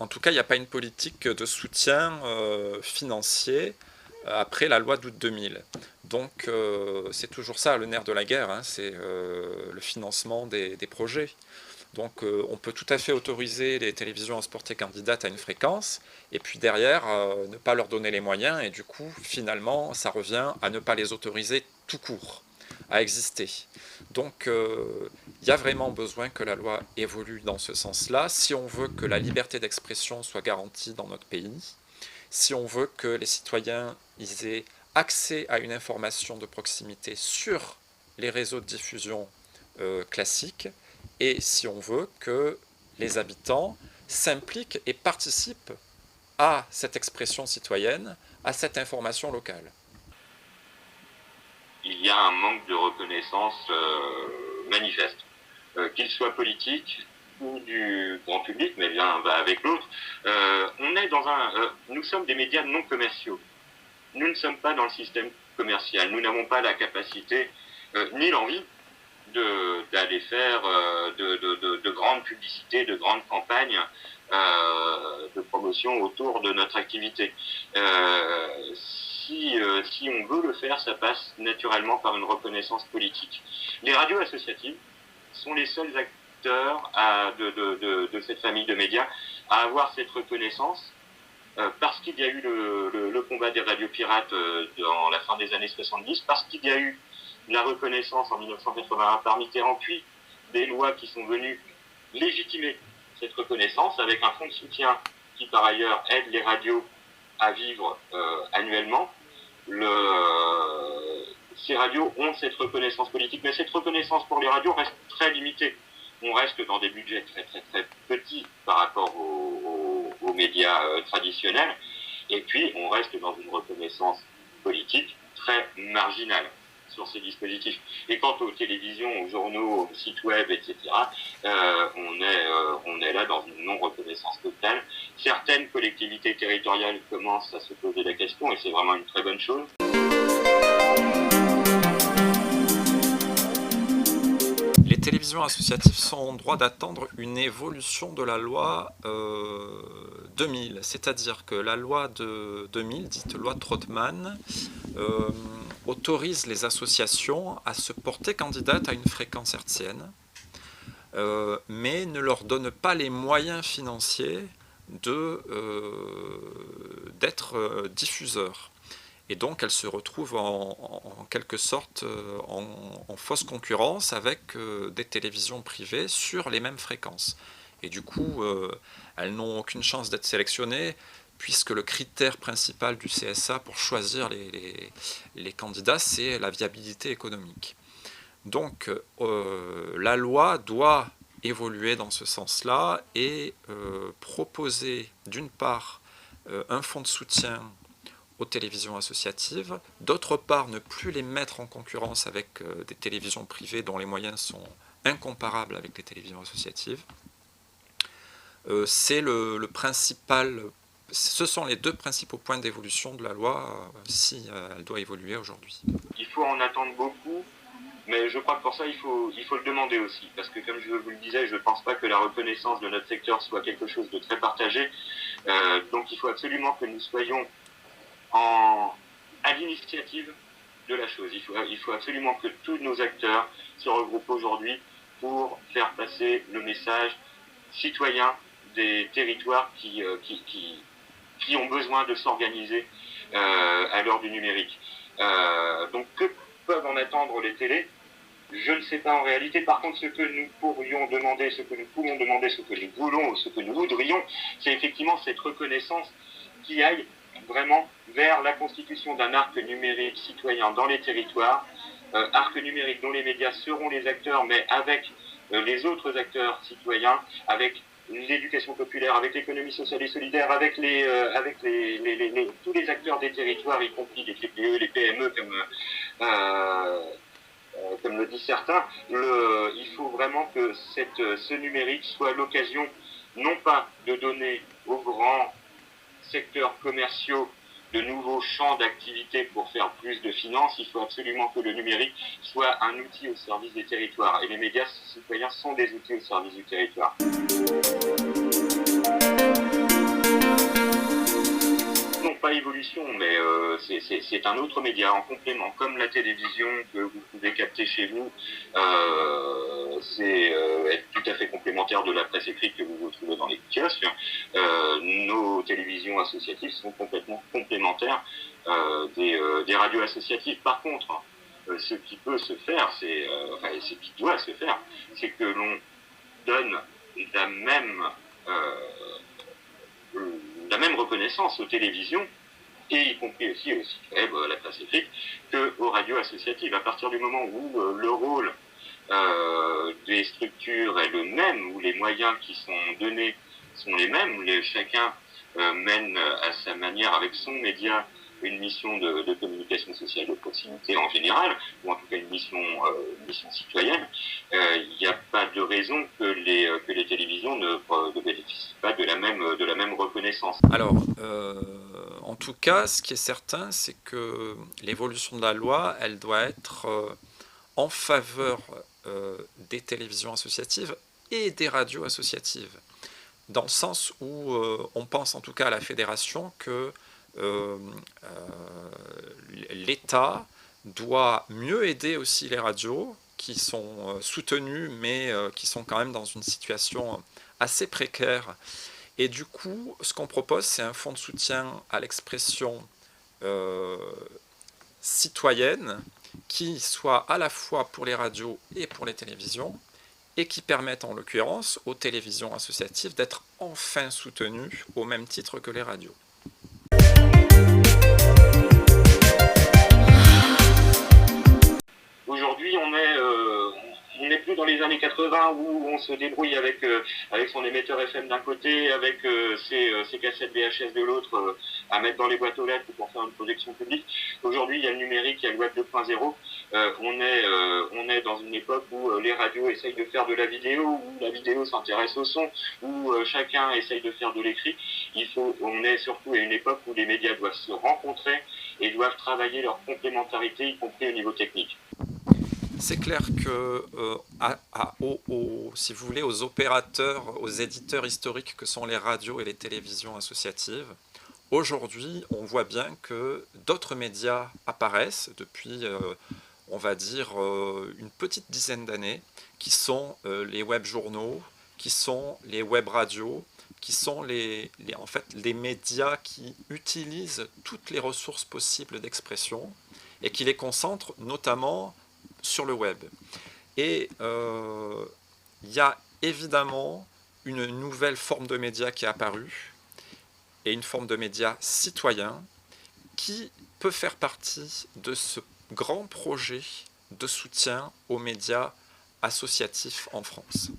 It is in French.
tout cas, il n'y a pas une politique de soutien financier après la loi d'août 2000. Donc c'est toujours ça le nerf de la guerre, hein, c'est le financement des projets. Donc on peut tout à fait autoriser les télévisions à se porter candidates à une fréquence, et puis derrière ne pas leur donner les moyens, et du coup finalement ça revient à ne pas les autoriser tout court à exister. Donc il y a vraiment besoin que la loi évolue dans ce sens-là, si on veut que la liberté d'expression soit garantie dans notre pays, si on veut que les citoyens aient accès à une information de proximité sur les réseaux de diffusion classiques, et si on veut que les habitants s'impliquent et participent à cette expression citoyenne, à cette information locale. Il y a un manque de reconnaissance manifeste, qu'il soit politique ou du grand public, mais l'un va avec l'autre. Nous sommes des médias non commerciaux. Nous ne sommes pas dans le système commercial. Nous n'avons pas la capacité ni l'envie d'aller faire de grandes publicités, de grandes campagnes de promotion autour de notre activité. Si on veut le faire, ça passe naturellement par une reconnaissance politique. Les radios associatives sont les seuls acteurs de cette famille de médias à avoir cette reconnaissance, parce qu'il y a eu le combat des radios pirates dans la fin des années 70, parce qu'il y a eu la reconnaissance en 1981 par Mitterrand, puis des lois qui sont venues légitimer cette reconnaissance avec un fonds de soutien qui par ailleurs aide les radios à vivre annuellement. Ces radios ont cette reconnaissance politique, mais cette reconnaissance pour les radios reste très limitée. On reste dans des budgets très très très petits par rapport aux médias traditionnels, et puis on reste dans une reconnaissance politique très marginale sur ces dispositifs. Et quant aux télévisions, aux journaux, aux sites web, etc., on est là dans une non-reconnaissance totale. Certaines collectivités territoriales commencent à se poser la question, et c'est vraiment une très bonne chose. Les télévisions associatives sont en droit d'attendre une évolution de la loi 2000, c'est-à-dire que la loi de 2000, dite loi Trottmann, autorise les associations à se porter candidates à une fréquence hertzienne, mais ne leur donne pas les moyens financiers d'être diffuseurs. Et donc elles se retrouvent en quelque sorte en fausse concurrence avec des télévisions privées sur les mêmes fréquences. Et du coup, elles n'ont aucune chance d'être sélectionnées, puisque le critère principal du CSA pour choisir les candidats, c'est la viabilité économique. Donc la loi doit évoluer dans ce sens-là et proposer d'une part un fonds de soutien aux télévisions associatives, d'autre part ne plus les mettre en concurrence avec des télévisions privées dont les moyens sont incomparables avec les télévisions associatives. C'est ce sont les deux principaux points d'évolution de la loi si elle doit évoluer aujourd'hui. Il faut en attendre beaucoup, mais je crois que pour ça il faut le demander aussi, parce que comme je vous le disais, je ne pense pas que la reconnaissance de notre secteur soit quelque chose de très partagé, donc il faut absolument que nous soyons à l'initiative de la chose. Il faut absolument que tous nos acteurs se regroupent aujourd'hui pour faire passer le message citoyen des territoires qui ont besoin de s'organiser à l'heure du numérique. Donc que peuvent en attendre les télés ? Je ne sais pas en réalité. Par contre, ce que nous pourrions demander, ce que nous pouvons demander, ce que nous voulons, ce que nous voudrions, c'est effectivement cette reconnaissance qui aille vraiment vers la constitution d'un arc numérique citoyen dans les territoires, arc numérique dont les médias seront les acteurs, mais avec les autres acteurs citoyens, avec l'éducation populaire, avec l'économie sociale et solidaire, avec tous les acteurs des territoires, y compris les TPE, les PME, comme le disent certains. Il faut vraiment que ce numérique soit l'occasion, non pas de donner aux grands secteurs commerciaux de nouveaux champs d'activité pour faire plus de finances. Il faut absolument que le numérique soit un outil au service des territoires. Et les médias citoyens sont des outils au service du territoire. pas évolution, mais c'est un autre média en complément, comme la télévision que vous pouvez capter chez vous, c'est être tout à fait complémentaire de la presse écrite que vous retrouvez dans les kiosques. Nos télévisions associatives sont complètement complémentaires des radios associatives. Par contre, ce qui peut se faire, enfin, ce qui doit se faire, c'est que l'on donne la même, la même reconnaissance aux télévisions, et y compris aussi au site web, à la presse écrite, qu'aux radios associatives. À partir du moment où le rôle des structures est le même, où les moyens qui sont donnés sont les mêmes, où chacun mène à sa manière, avec son média, une mission de communication sociale de proximité en général, ou en tout cas une mission citoyenne, il n'y a pas de raison que les télévisions ne bénéficient pas de la même reconnaissance. Alors, en tout cas, ce qui est certain, c'est que l'évolution de la loi, elle doit être en faveur des télévisions associatives et des radios associatives, dans le sens où on pense en tout cas à la fédération que l'État doit mieux aider aussi les radios qui sont soutenues mais qui sont quand même dans une situation assez précaire. Et du coup, ce qu'on propose, c'est un fonds de soutien à l'expression citoyenne qui soit à la fois pour les radios et pour les télévisions, et qui permettent en l'occurrence aux télévisions associatives d'être enfin soutenues au même titre que les radios. Aujourd'hui, on n'est plus dans les années 80 où on se débrouille avec son émetteur FM d'un côté, avec ses cassettes VHS de l'autre, à mettre dans les boîtes aux lettres pour faire une projection publique. Aujourd'hui, il y a le numérique, il y a le web 2.0. On est dans une époque où les radios essayent de faire de la vidéo, où la vidéo s'intéresse au son, où chacun essaye de faire de l'écrit. On est surtout à une époque où les médias doivent se rencontrer et doivent travailler leur complémentarité, y compris au niveau technique. C'est clair que, si vous voulez, aux opérateurs, aux éditeurs historiques que sont les radios et les télévisions associatives, aujourd'hui, on voit bien que d'autres médias apparaissent depuis, on va dire, une petite dizaine d'années, qui sont les web journaux, qui sont les web radios, qui sont en fait, les médias qui utilisent toutes les ressources possibles d'expression et qui les concentrent notamment sur le web. Et il y a évidemment une nouvelle forme de média qui est apparue, et une forme de média citoyen qui peut faire partie de ce grand projet de soutien aux médias associatifs en France.